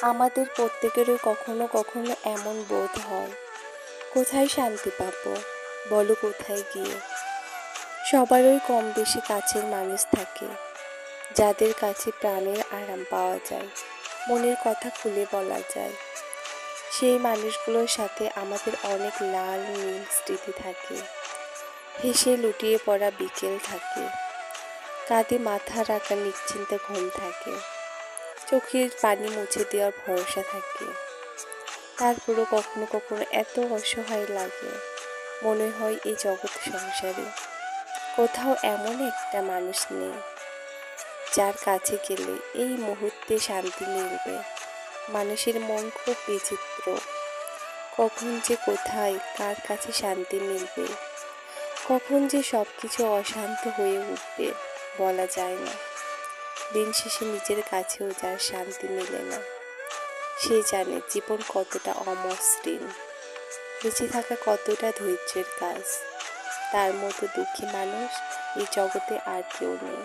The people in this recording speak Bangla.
আমাদের প্রত্যেকেরই কখনো কখনো এমন বোধ হয়, কোথায় শান্তি পাবো, বলো কোথায় গিয়ে। সবারই কম বেশি কাছের মানুষ থাকে, যাদের কাছে প্রাণের আরাম পাওয়া যায়, মনের কথা খুলে বলা যায়। সেই মানুষগুলোর সাথে আমাদের অনেক লাল নীল স্মৃতি থাকে, হেসে লুটিয়ে পড়া বিকেল থাকে, কাঁধে মাথা রাখা নিশ্চিন্তে ঘুম থাকে, চোখের পানি মুছে দেওয়ার ভরসা থাকে। তারপরও কখনো কখনো এত অসহায় লাগে, মনে হয় এই জগৎ সংসারে কোথাও এমন একটা মানুষ নেই, যার কাছে গেলে এই মুহূর্তে শান্তি মিলবে। মানুষের মন খুব বিচিত্র, কখন যে কোথায় কার কাছে শান্তি মিলবে, কখন যে সব কিছু অশান্ত হয়ে উঠবে বলা যায় না। দিন শেষে নিজের কাছেও যার শান্তি মেলে না, সে জানে জীবন কতটা অমসৃণ, বেঁচে থাকা কতটা ধৈর্যের কাজ। তার মতো দুঃখী মানুষ এই জগতে আর কেউ নেই।